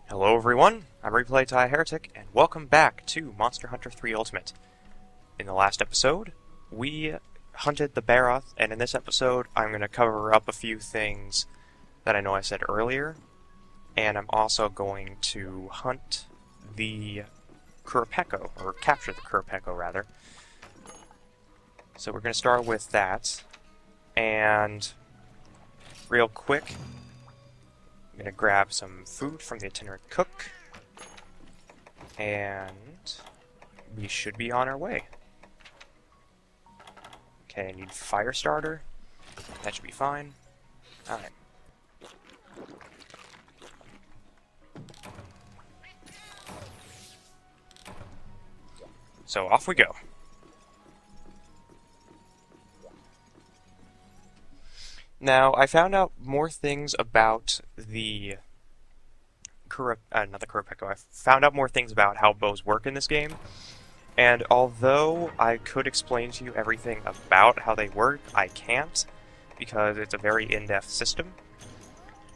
Hello everyone, I'm Replay Ty Heretic, and welcome back to Monster Hunter 3 Ultimate. In the last episode, we hunted the Barroth, and in this episode, I'm going to cover up a few things that I know I said earlier, and I'm also going to hunt the Qurupeco, or capture the Qurupeco rather. So we're going to start with that, and real quick, I'm going to grab some food from the itinerant cook, and we should be on our way. Okay, I need fire starter. That should be fine. Alright. So off we go. Now, I found out more things about the not the Qurupeco. I found out more things about how bows work in this game, and although I could explain to you everything about how they work, I can't, because it's a very in-depth system.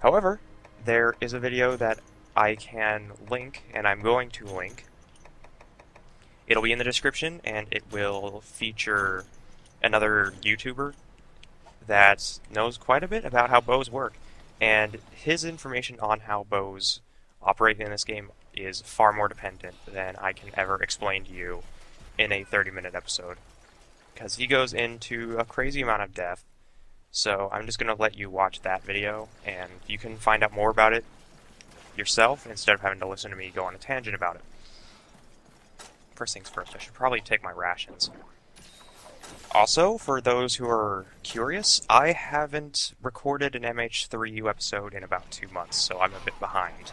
However, there is a video that I can link, and I'm going to link. It'll be in the description, and it will feature another YouTuber that knows quite a bit about how bows work, and his information on how bows operate in this game is far more dependent than I can ever explain to you in a 30-minute episode, because he goes into a crazy amount of depth. So I'm just going to let you watch that video, and you can find out more about it yourself instead of having to listen to me go on a tangent about it. First things first, I should probably take my rations. Also, for those who are curious, I haven't recorded an MH3U episode in about 2 months, so I'm a bit behind.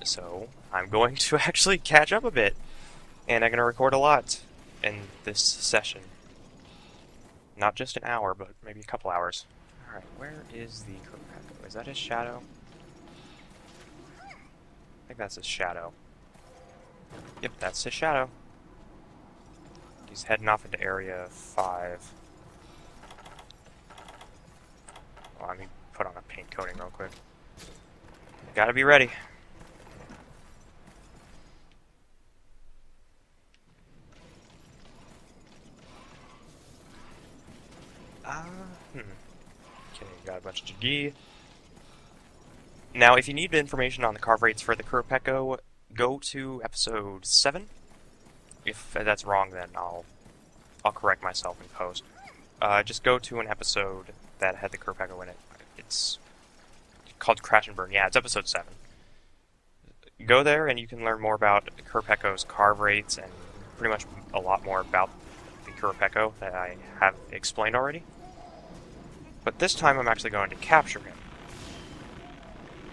So, I'm going to actually catch up a bit, and I'm going to record a lot in this session. Not just an hour, but maybe a couple hours. Alright, where is the Qurupeco? Is that his shadow? I think that's his shadow. Yep, that's his shadow. He's heading off into Area 5. Well, let me put on a paint coating real quick. Gotta be ready. Okay, got a bunch of Jagi. Now, if you need information on the carve rates for the Qurupeco, go to episode 7. If that's wrong, then I'll correct myself in post. Just go to an episode that had the Qurupeco in it. It's called Crash and Burn. Yeah, it's episode 7. Go there and you can learn more about Qurupeco's carve rates and pretty much a lot more about the Qurupeco that I have explained already. But this time I'm actually going to capture him,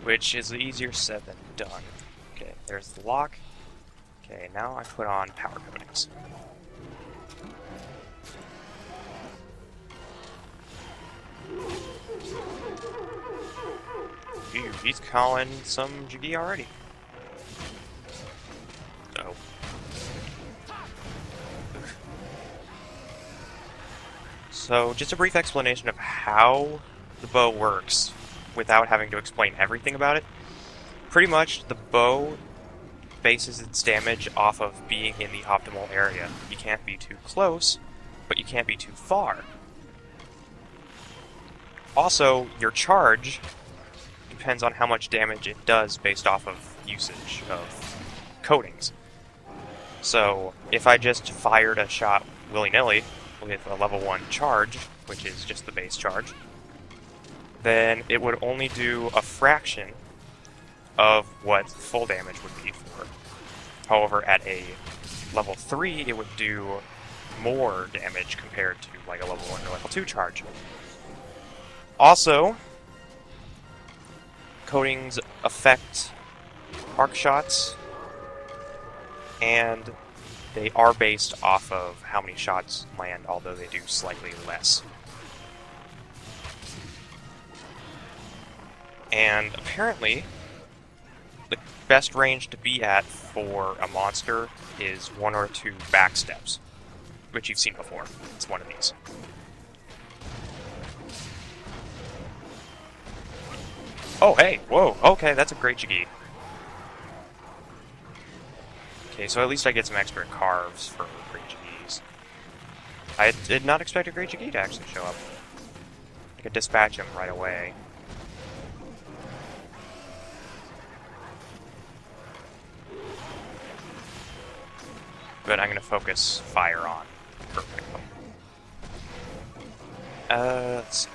which is easier said than done. Okay, there's the lock. Okay, now I put on power coatings. Ew, he's calling some Jagi already. Oh. So, just a brief explanation of how the bow works without having to explain everything about it. Pretty much, the bow bases its damage off of being in the optimal area. You can't be too close, but you can't be too far. Also, your charge depends on how much damage it does based off of usage of coatings. So, if I just fired a shot willy-nilly with a level 1 charge, which is just the base charge, then it would only do a fraction of what full damage would be for. However, at a level 3, it would do more damage compared to like a level 1 or level 2 charge. Also, coatings affect arc shots, and they are based off of how many shots land, although they do slightly less. And apparently, the best range to be at for a monster is 1 or 2 backsteps, which you've seen before. It's one of these. Oh, hey, whoa, okay, that's a great Jiggy. Okay, so at least I get some extra carves for great Jiggies. I did not expect a great Jiggy to actually show up. I could dispatch him right away. But I'm gonna focus fire on Kurapeko. Let's see.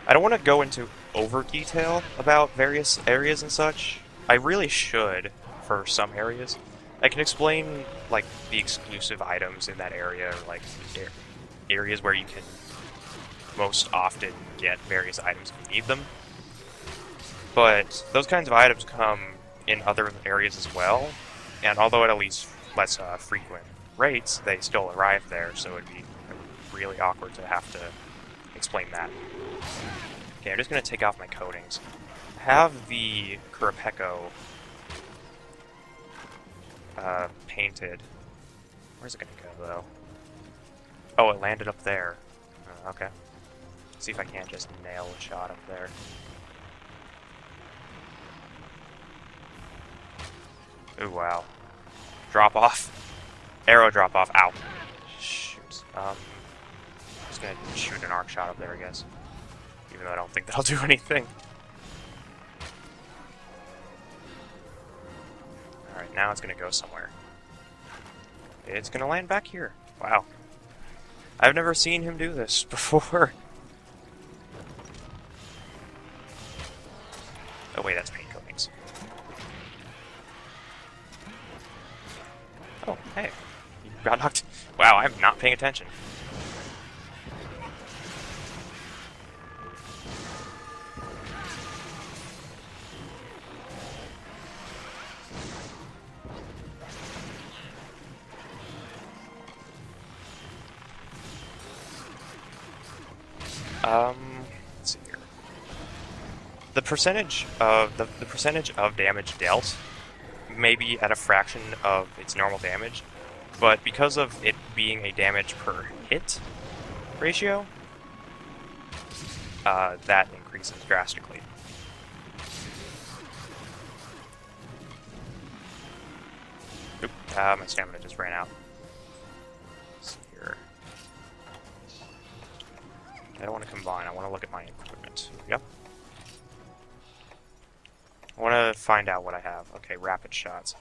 I don't want to go into over detail about various areas and such. I really should for some areas. I can explain like the exclusive items in that area, or like areas where you can most often get various items if you need them. But those kinds of items come in other areas as well, and although at least less frequent rates, they still arrive there, so it'd be really awkward to have to explain that. Okay, I'm just going to take off my coatings. I have the Kurapeko painted. Where's it going to go, though? Oh, it landed up there. Okay. Let's see if I can't just nail a shot up there. Ooh, wow. Drop off. Arrow drop off. Ow. Shoot. Just gonna shoot an arc shot up there, I guess. Even though I don't think that'll do anything. Alright, now it's gonna go somewhere. It's gonna land back here. Wow. I've never seen him do this before. Oh wait, that's paint coatings. Oh, hey. You got knocked. Wow, I'm not paying attention. Let's see here. The percentage of damage dealt may be at a fraction of its normal damage, but because of it being a damage per hit ratio, that increases drastically. Oop, my stamina just ran out. Let's see here. I don't want to combine, I want to look at my equipment. Yep. I want to find out what I have. Okay, rapid shots.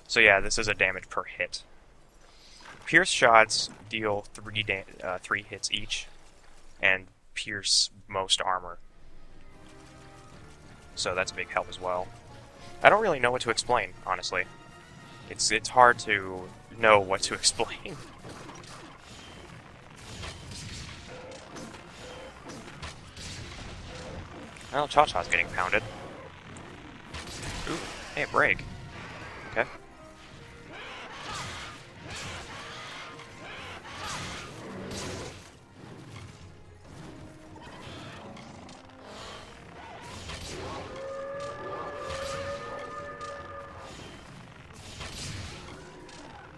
So yeah, this is a damage per hit. Pierce shots deal 3 hits each, and pierce most armor. So that's a big help as well. I don't really know what to explain, honestly. It's hard to know what to explain. Well, Cha-Cha's getting pounded. Ooh, hey, a break. Okay.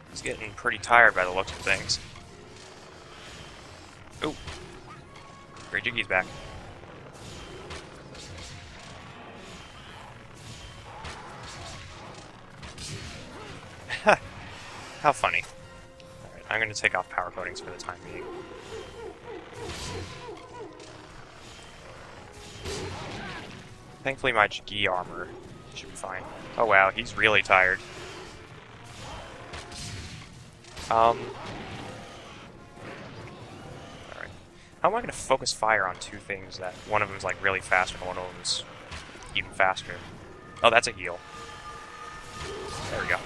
He's getting pretty tired by the looks of things. Ooh. Great Jiggy's back. How funny. Alright, I'm going to take off power coatings for the time being. Thankfully my Jiggy armor should be fine. Oh wow, he's really tired. Alright. How am I going to focus fire on two things that one of them's like really fast and one of them's even faster? Oh, that's a heal. There we go.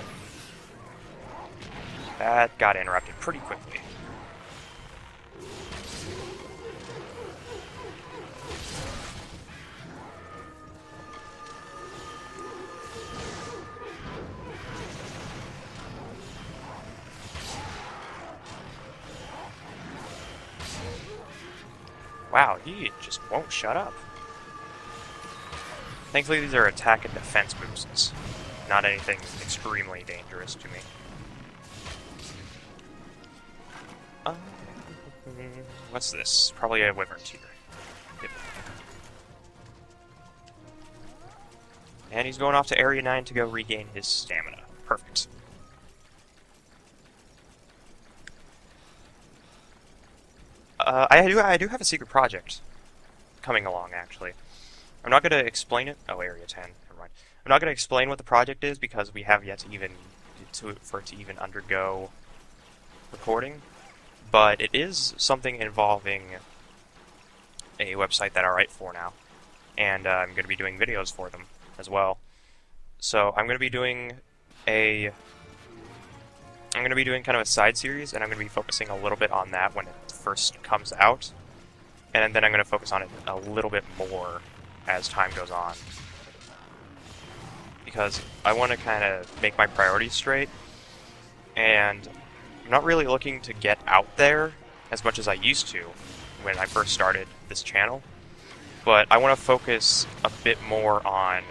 That got interrupted pretty quickly. Wow, he just won't shut up. Thankfully these are attack and defense boosts, not anything extremely dangerous to me. What's this? Probably a Wyvern Tear. Yep. And he's going off to Area 9 to go regain his stamina. Perfect. I do have a secret project coming along, actually. I'm not going to explain it. Oh, Area 10. Never mind. I'm not going to explain what the project is because we have yet to even for it to even undergo recording. But it is something involving a website that I write for now, and I'm going to be doing videos for them as well. So I'm going to be doing kind of a side series, and I'm going to be focusing a little bit on that when it first comes out, and then I'm going to focus on it a little bit more as time goes on, because I want to kind of make my priorities straight, and I'm not really looking to get out there as much as I used to when I first started this channel, but I want to focus a bit more on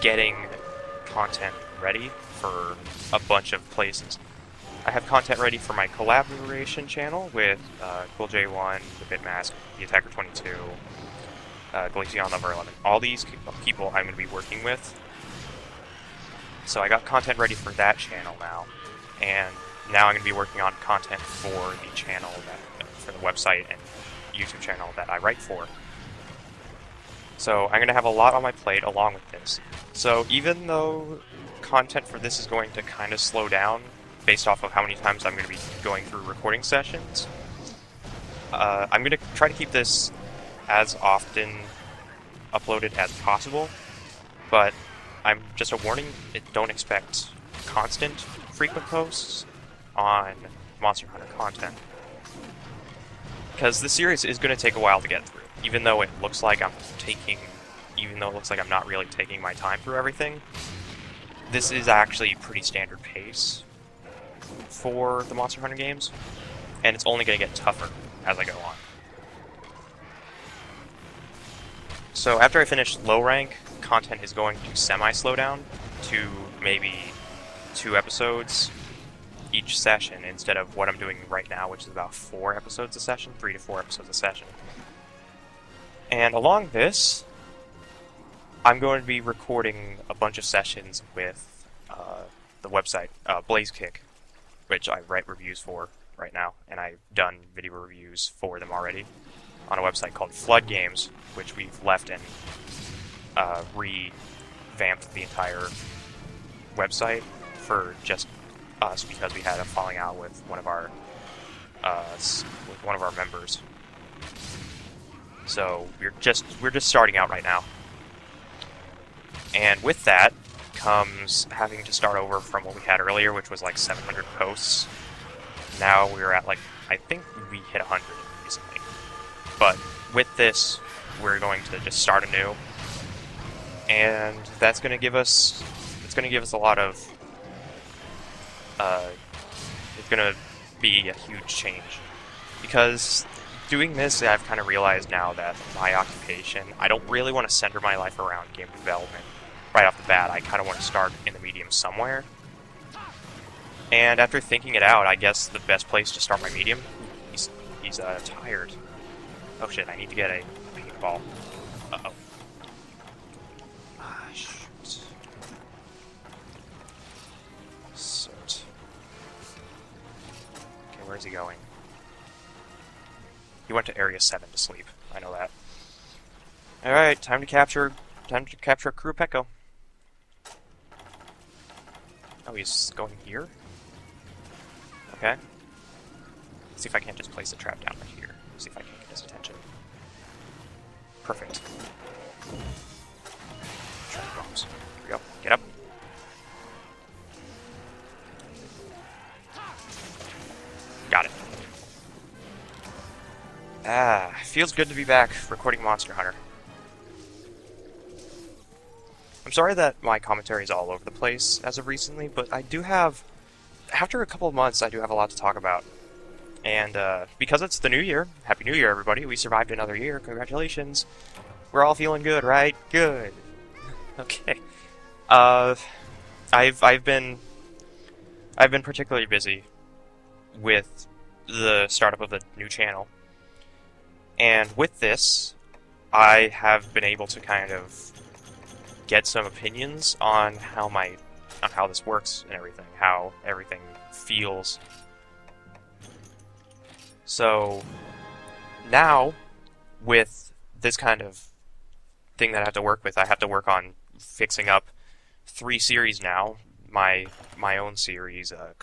getting content ready for a bunch of places. I have content ready for my collaboration channel with Cool J1, The Bitmask, The Attacker 22, Glaceon Number 11. All these people I'm going to be working with. So I got content ready for that channel now, and now I'm going to be working on content for the channel, for the website and YouTube channel that I write for. So I'm going to have a lot on my plate along with this. So even though content for this is going to kind of slow down based off of how many times I'm going to be going through recording sessions, I'm going to try to keep this as often uploaded as possible, but I'm just a warning, don't expect constant, frequent posts on Monster Hunter content, because the series is going to take a while to get through, even though it looks like I'm not really taking my time through everything. This is actually pretty standard pace for the Monster Hunter games, and it's only going to get tougher as I go on. So after I finish low rank, content is going to semi-slow down to maybe 2 episodes each session instead of what I'm doing right now, which is about 4 episodes a session, 3 to 4 episodes a session. And along this, I'm going to be recording a bunch of sessions with the website, BlazeKick, which I write reviews for right now, and I've done video reviews for them already on a website called Flood Games, which we've left and revamped the entire website for just us because we had a falling out with one of our members. So we're just starting out right now. And with that comes having to start over from what we had earlier, which was like 700 posts. Now we're at like, I think we hit 100 recently. But with this, we're going to just start anew. And that's going to give us, a lot of, it's going to be a huge change. Because doing this, I've kind of realized now that my occupation, I don't really want to center my life around game development. Right off the bat, I kind of want to start in the medium somewhere. And after thinking it out, I guess the best place to start my medium, he's tired. Oh shit, I need to get a paintball. Uh-oh. Ah, shoot. Soot. Okay, where's he going? He went to Area 7 to sleep. I know that. Alright, time to capture Qurupeco. Oh, he's going here? Okay. Let's see if I can't just place a trap down right here. See if I can get his attention. Perfect. Trap bombs. Here we go. Get up. Got it. Ah, feels good to be back recording Monster Hunter. I'm sorry that my commentary is all over the place as of recently, but I do have, after a couple of months, I do have a lot to talk about. And because it's the new year, Happy New Year, everybody. We survived another year. Congratulations. We're all feeling good, right? Good. Okay. I've been particularly busy with the startup of the new channel. And with this, I have been able to kind of get some opinions on how this works and everything, how everything feels. So now, with this kind of thing that I have to work with, I have to work on fixing up 3 series now. My own series, a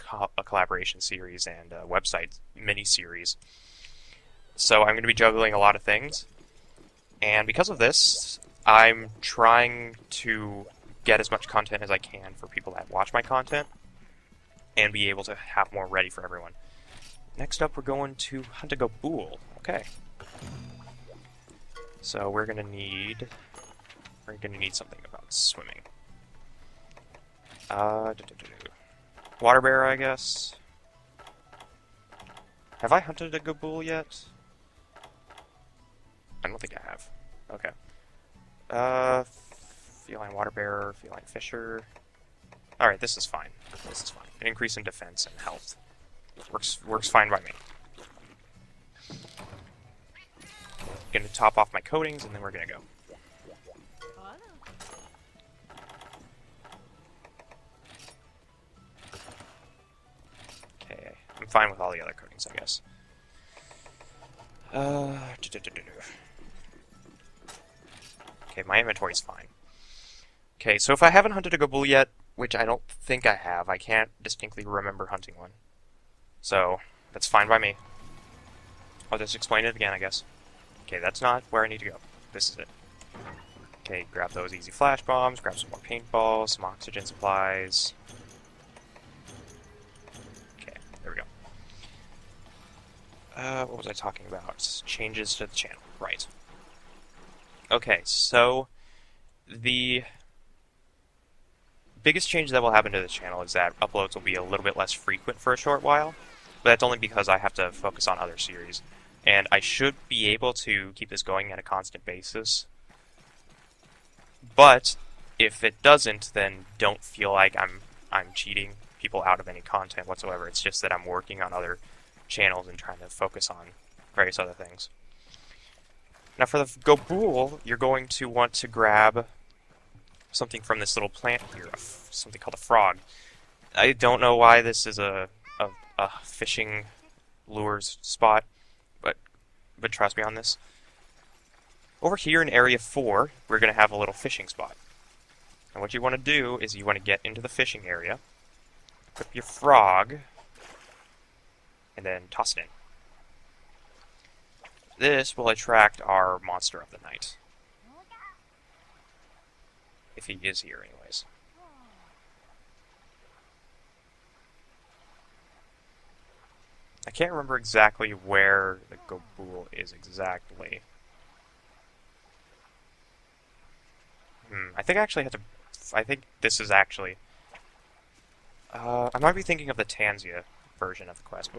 collaboration series, and a website mini-series. So I'm going to be juggling a lot of things. And because of this, I'm trying to get as much content as I can for people that watch my content and be able to have more ready for everyone. Next up, we're going to hunt a Ghoul. Okay. So we're gonna need something about swimming. Water bear, I guess. Have I hunted a Ghoul yet? I don't think I have. Okay. Feline water bearer, feline fisher. Alright, this is fine. This is fine. An increase in defense and health. Works fine by me. Gonna top off my coatings and then we're gonna go. Okay, I'm fine with all the other coatings, I guess. Okay, my inventory's fine. Okay, so if I haven't hunted a Ghoul yet, which I don't think I have, I can't distinctly remember hunting one. So, that's fine by me. I'll just explain it again, I guess. Okay, that's not where I need to go. This is it. Okay, grab those easy flash bombs, grab some more paintballs, some oxygen supplies. Okay, there we go. What was I talking about? Changes to the channel. Right. Okay, so the biggest change that will happen to the channel is that uploads will be a little bit less frequent for a short while, but that's only because I have to focus on other series. And I should be able to keep this going at a constant basis. But if it doesn't, then don't feel like I'm cheating people out of any content whatsoever. It's just that I'm working on other channels and trying to focus on various other things. Now for the Ghoul, you're going to want to grab something from this little plant here, something called a frog. I don't know why this is a fishing lures spot, but trust me on this. Over here in Area 4, we're going to have a little fishing spot. And what you want to do is you want to get into the fishing area, equip your frog, and then toss it in. This will attract our monster of the night. If he is here, anyways. I can't remember exactly where the Ghoul is exactly. I think I actually have to... I think this is actually... I might be thinking of the Tanzia version of the quest.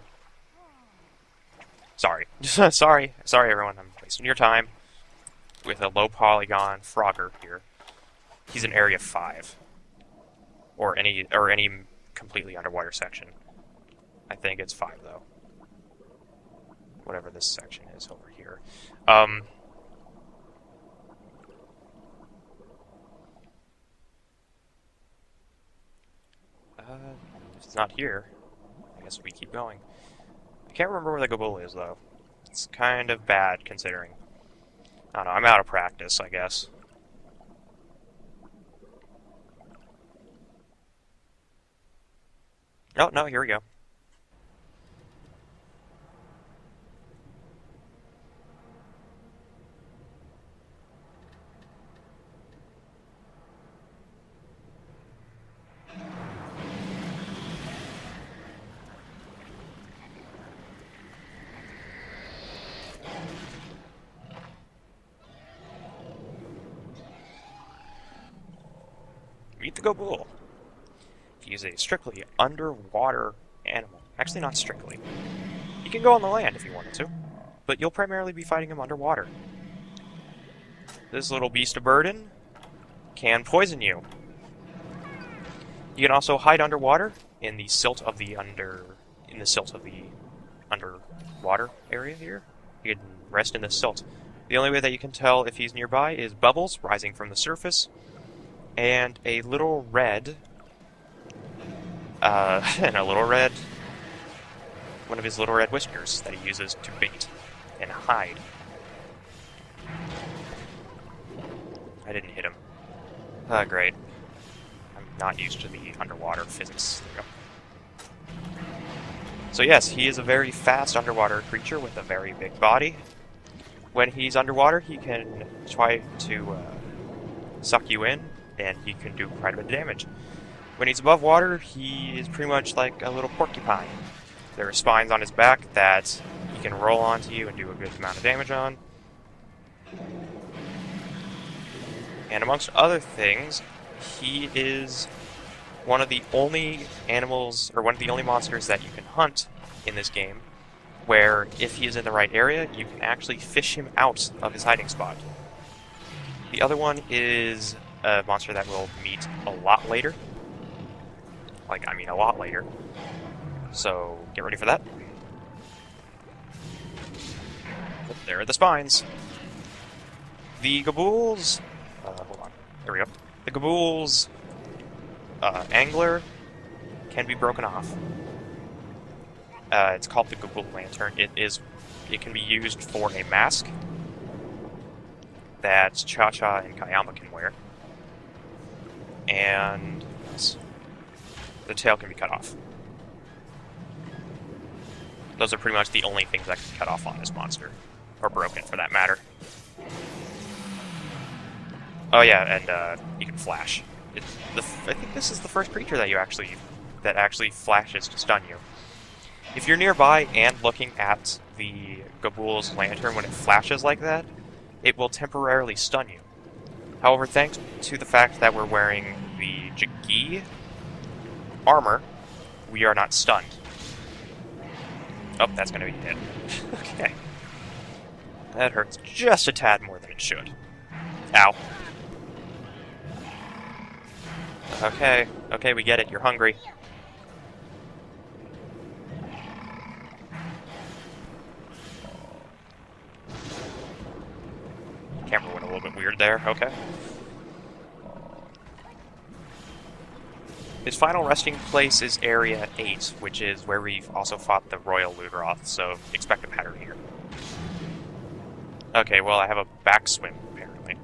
Sorry. Sorry everyone, I'm wasting your time with a low polygon Frogger here. He's in Area 5. Or any completely underwater section. I think it's 5 though. Whatever this section is over here. If it's not here, I guess we keep going. I can't remember where the Ghoul is though. It's kind of bad considering. I don't know, I'm out of practice, I guess. Oh, no, here we go. Meet the Ghoul. He is a strictly underwater animal. Actually, not strictly. He can go on the land if he wanted to, but you'll primarily be fighting him underwater. This little beast of burden can poison you. You can also hide underwater in the silt of the underwater area here. You can rest in the silt. The only way that you can tell if he's nearby is bubbles rising from the surface, and a little red, and a little red, one of his little red whiskers that he uses to bait and hide. I didn't hit him. Great. I'm not used to the underwater physics. There we go. So yes, he is a very fast underwater creature with a very big body. When he's underwater, he can try to suck you in, and he can do quite a bit of damage. When he's above water, he is pretty much like a little porcupine. There are spines on his back that he can roll onto you and do a good amount of damage on. And amongst other things, he is one of the only animals, or one of the only monsters that you can hunt in this game, where if he is in the right area, you can actually fish him out of his hiding spot. The other one is a monster that we'll meet a lot later. Like, I mean a lot later. So, get ready for that. But there are the spines. The Gabool's... hold on. There we go. The Gabool's angler can be broken off. It's called the Gabool Lantern. It can be used for a mask that Cha-Cha and Kayama can wear. And the tail can be cut off. Those are pretty much the only things that can be cut off on this monster. Or broken, for that matter. Oh yeah, and you can flash. I think this is the first creature that actually flashes to stun you. If you're nearby and looking at the Gabool's lantern when it flashes like that, it will temporarily stun you. However, thanks to the fact that we're wearing the Jagi armor, we are not stunned. Oh, that's gonna be hit. Okay. That hurts just a tad more than it should. Ow. Okay, we get it. You're hungry. Camera went a little bit weird there. Okay. His final resting place is Area 8, which is where we've also fought the Royal Ludroth, so expect a pattern here. Okay, well, I have a backswim, apparently.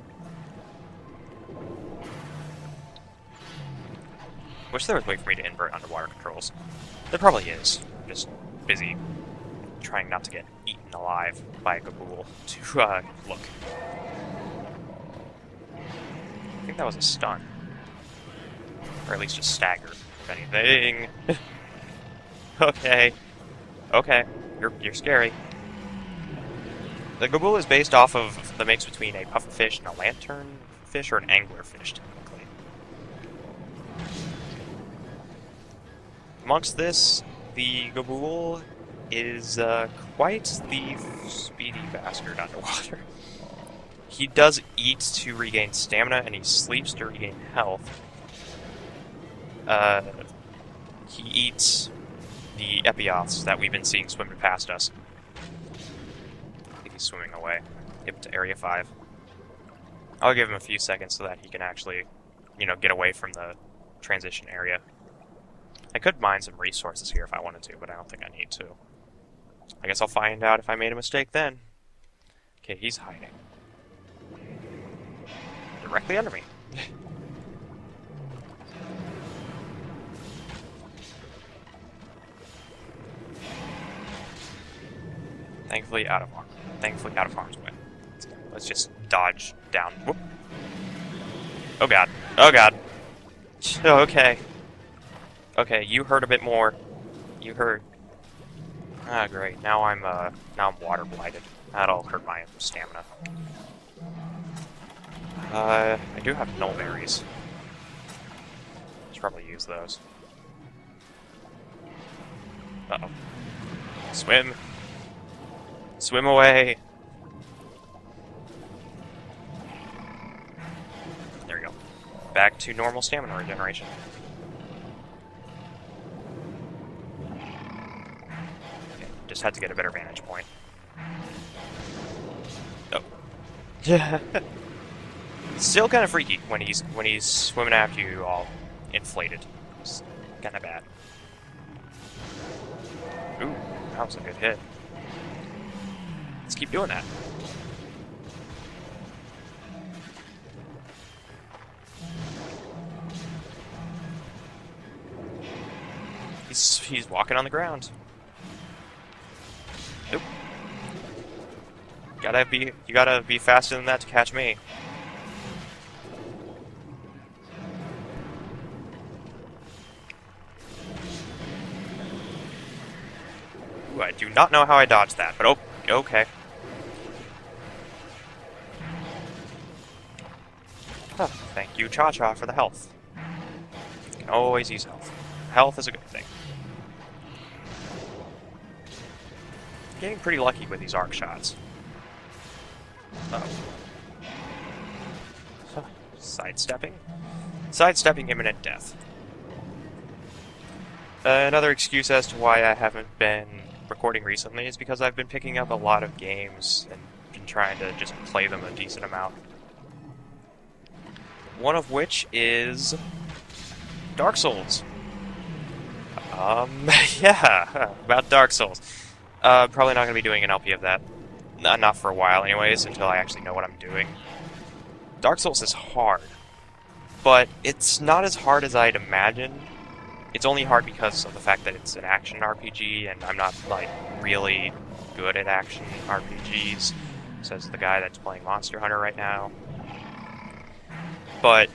Wish there was a way for me to invert underwater controls. There probably is. I'm just busy trying not to get eaten alive by a Gabool to, look. I think that was a stun. Or at least just stagger, if anything. Okay. Okay. You're scary. The Gabool is based off of the mix between a pufferfish and a lanternfish, or an anglerfish, technically. Amongst this, the Gabool is quite the speedy bastard underwater. He does eat to regain stamina, and he sleeps to regain health. He eats the Epioths that we've been seeing swimming past us. I think he's swimming away. Give it to Area 5. I'll give him a few seconds so that he can actually, get away from the transition area. I could mine some resources here if I wanted to, but I don't think I need to. I guess I'll find out if I made a mistake then. Okay, he's hiding. Directly under me. Thankfully out of harm's way. Let's just dodge down. Whoop. Oh god. Oh god. Okay. Okay, you hurt a bit more. You hurt. Ah, great. Now I'm water blighted. That'll hurt my stamina. I do have null berries. Should probably use those. Uh-oh. Swim. Swim away. There we go. Back to normal stamina regeneration. Okay, just had to get a better vantage point. Oh. Still kind of freaky when he's swimming after you all inflated. It's kind of bad. Ooh, that was a good hit. Let's keep doing that. He's walking on the ground. Nope. You gotta be faster than that to catch me. Ooh, I do not know how I dodged that, but okay. Huh, thank you, Cha-Cha, for the health. You can always use health. Health is a good thing. Getting pretty lucky with these arc shots. Uh-oh. Sidestepping? Sidestepping imminent death. Another excuse as to why I haven't been recording recently is because I've been picking up a lot of games and been trying to just play them a decent amount. One of which is Dark Souls. Yeah, about Dark Souls. Probably not going to be doing an LP of that. Not for a while anyways, until I actually know what I'm doing. Dark Souls is hard, but it's not as hard as I'd imagine. It's only hard because of the fact that it's an action RPG, and I'm not, like, really good at action RPGs, says the guy that's playing Monster Hunter right now. But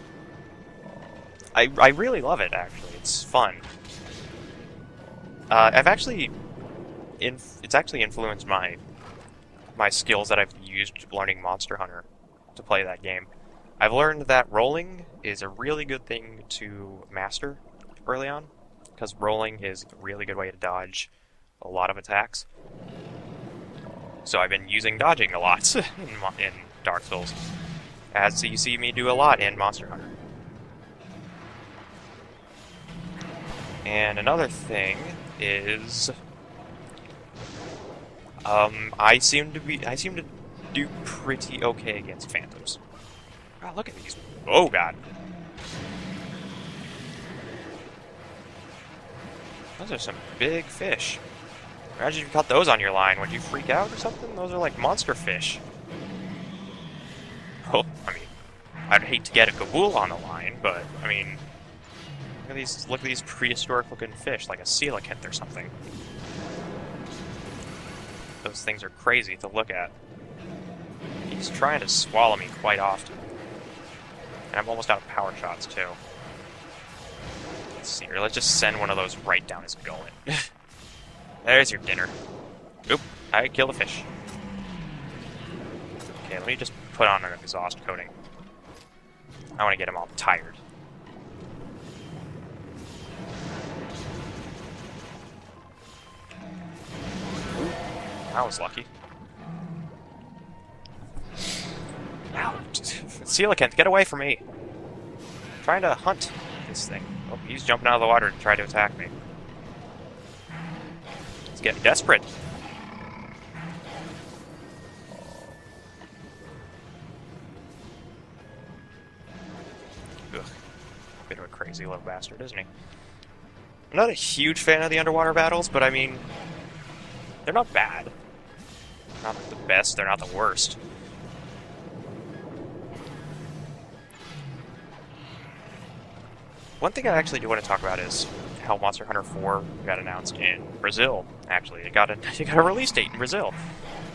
I really love it, actually. It's fun. It's actually influenced my skills that I've used learning Monster Hunter to play that game. I've learned that rolling is a really good thing to master early on, because rolling is a really good way to dodge a lot of attacks. So I've been using dodging a lot in Dark Souls, as you see me do a lot in Monster Hunter. And another thing is, I seem to do pretty okay against phantoms. Wow, look at these. Oh god. Those are some big fish. Imagine if you caught those on your line. Would you freak out or something? Those are like monster fish. Oh, I mean, I'd hate to get a Gabool on the line, but, I mean, look at these prehistoric looking fish, like a coelacanth or something. Those things are crazy to look at. He's trying to swallow me quite often. And I'm almost out of power shots, too. Let's see here, let's just send one of those right down his gullet. There's your dinner. Oop, I killed a fish. Okay, let me just put on an exhaust coating. I want to get him all tired. Ooh, that was lucky. Ow! Coelacanth, get away from me! I'm trying to hunt this thing. Oh, he's jumping out of the water to try to attack me. He's getting desperate. Ugh. Bit of a crazy little bastard, isn't he? I'm not a huge fan of the underwater battles, but I mean, they're not bad. Not the best, they're not the worst. One thing I actually do want to talk about is how Monster Hunter 4 got announced in Brazil, actually. It got a release date in Brazil.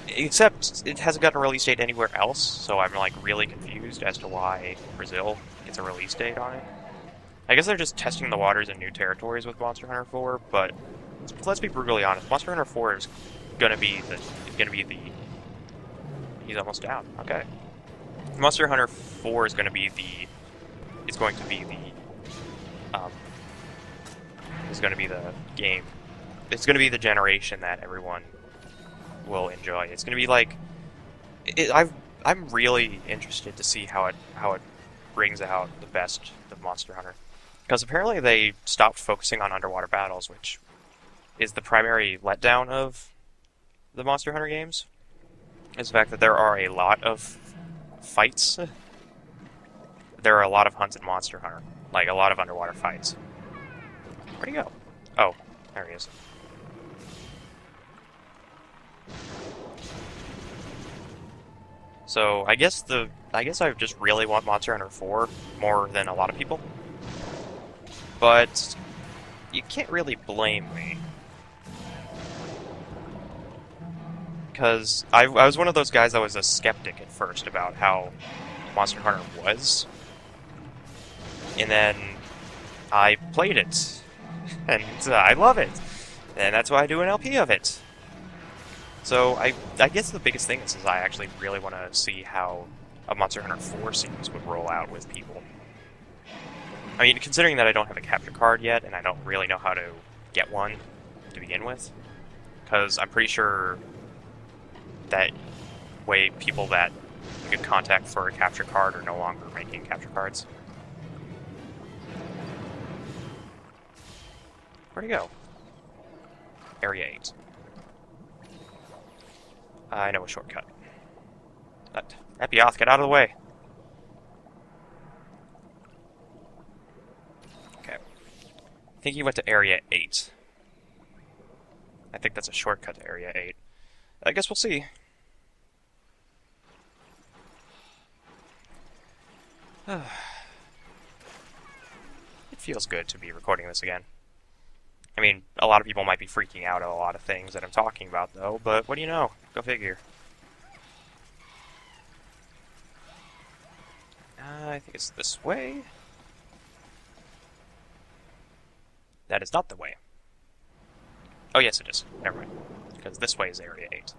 Except, it hasn't gotten a release date anywhere else, so I'm, like, really confused as to why Brazil gets a release date on it. I guess they're just testing the waters in new territories with Monster Hunter 4, but let's be brutally honest. Monster Hunter 4 is gonna be the... He's almost down. Okay. Monster Hunter 4 is gonna be the... It's going to be the game. It's going to be the generation that everyone will enjoy. It's going to be like, I'm really interested to see how it brings out the best of Monster Hunter, because apparently they stopped focusing on underwater battles, which is the primary letdown of the Monster Hunter games. Is the fact that there are a lot of fights there are a lot of hunts in Monster Hunter. Like, a lot of underwater fights. Where'd he go? Oh, there he is. So, I guess I just really want Monster Hunter 4 more than a lot of people. But you can't really blame me. Because I was one of those guys that was a skeptic at first about how Monster Hunter was. And then I played it. And I love it. And that's why I do an LP of it. So I guess the biggest thing is I actually really want to see how a Monster Hunter 4 series would roll out with people. I mean, considering that I don't have a capture card yet, and I don't really know how to get one to begin with, because I'm pretty sure that way people that you could contact for a capture card are no longer making capture cards. Where'd he go? Area 8. I know a shortcut. Epioth, get out of the way! Okay. I think he went to Area 8. I think that's a shortcut to Area 8. I guess we'll see. It feels good to be recording this again. I mean, a lot of people might be freaking out at a lot of things that I'm talking about, though, but what do you know? Go figure. I think it's this way. That is not the way. Oh, yes, it is. Never mind. Because this way is Area 8.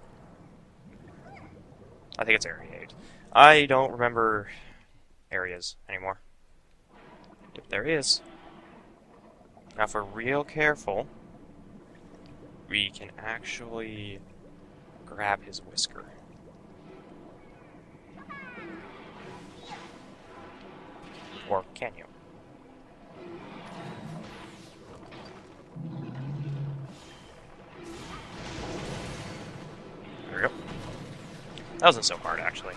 I think it's Area 8. I don't remember areas anymore. If there is. Now, if we're real careful, we can actually grab his whisker. Or can you? There we go. That wasn't so hard, actually.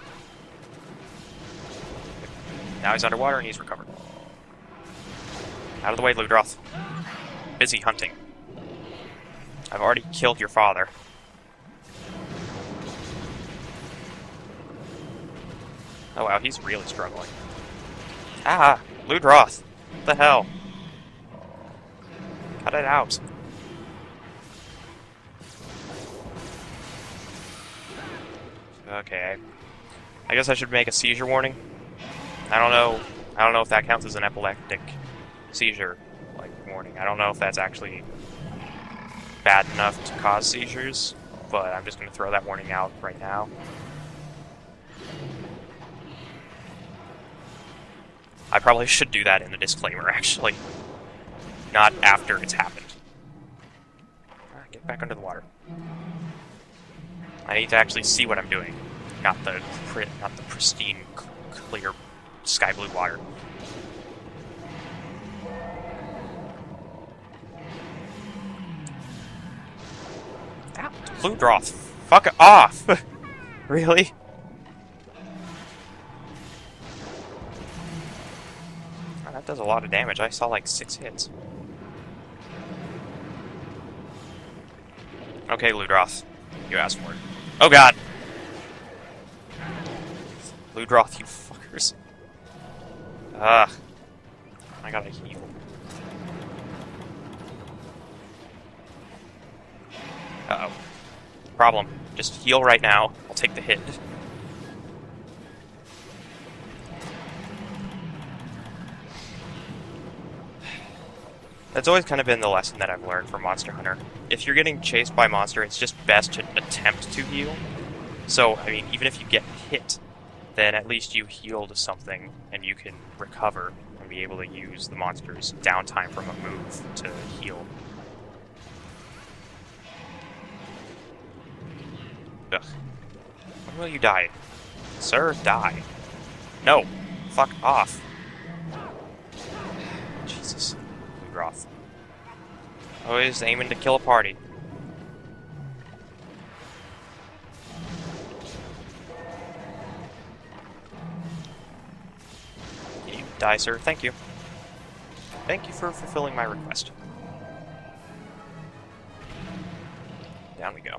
Now he's underwater and he's recovered. Out of the way, Ludroth. Busy hunting. I've already killed your father. Oh wow, he's really struggling. Ah! Ludroth! What the hell? Cut it out. Okay. I guess I should make a seizure warning. I don't know if that counts as an epileptic seizure warning. I don't know if that's actually bad enough to cause seizures, but I'm just going to throw that warning out right now. I probably should do that in the disclaimer, actually. Not after it's happened. Alright, get back under the water. I need to actually see what I'm doing, not the pristine, clear, sky blue water. Ah, Ludroth, fuck it off! Really? Oh, that does a lot of damage. I saw like 6 hits. Okay, Ludroth. You asked for it. Oh god! Ludroth, you fuckers. Ugh. I gotta heal. Uh-oh. Problem. Just heal right now. I'll take the hit. That's always kind of been the lesson that I've learned from Monster Hunter. If you're getting chased by a monster, it's just best to attempt to heal. So, I mean, even if you get hit, then at least you heal to something, and you can recover and be able to use the monster's downtime from a move to heal. Ugh. When will you die? Sir, die. No. Fuck off. Jesus. Ludroth. Always aiming to kill a party. Can you Die, sir. Thank you. Thank you for fulfilling my request. Down we go.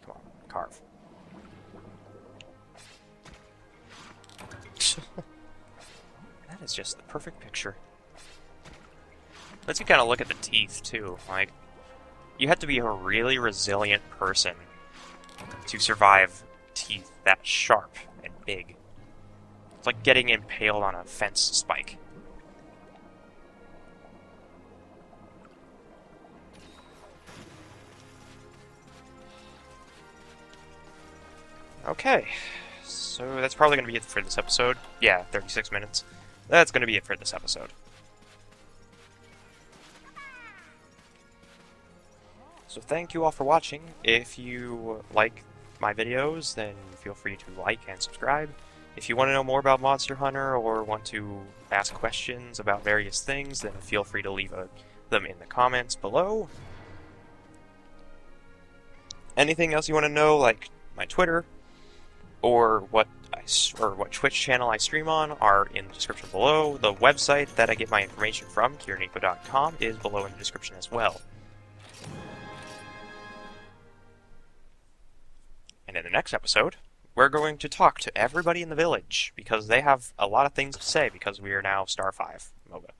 Come on, carve. That is just the perfect picture. Lets you kind of look at the teeth, too. Like, you have to be a really resilient person to survive teeth that sharp and big. It's like getting impaled on a fence spike. Okay, so that's probably going to be it for this episode. Yeah, 36 minutes. That's going to be it for this episode. So thank you all for watching. If you like my videos, then feel free to like and subscribe. If you want to know more about Monster Hunter or want to ask questions about various things, then feel free to leave them in the comments below. Anything else you want to know, like my Twitter, or what Twitch channel I stream on, are in the description below. The website that I get my information from, KieranInfo.com, is below in the description as well. And in the next episode, we're going to talk to everybody in the village, because they have a lot of things to say, because we are now Star 5 MOBA.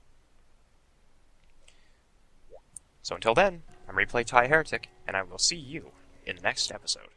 So until then, I'm Replay Ty Heretic, and I will see you in the next episode.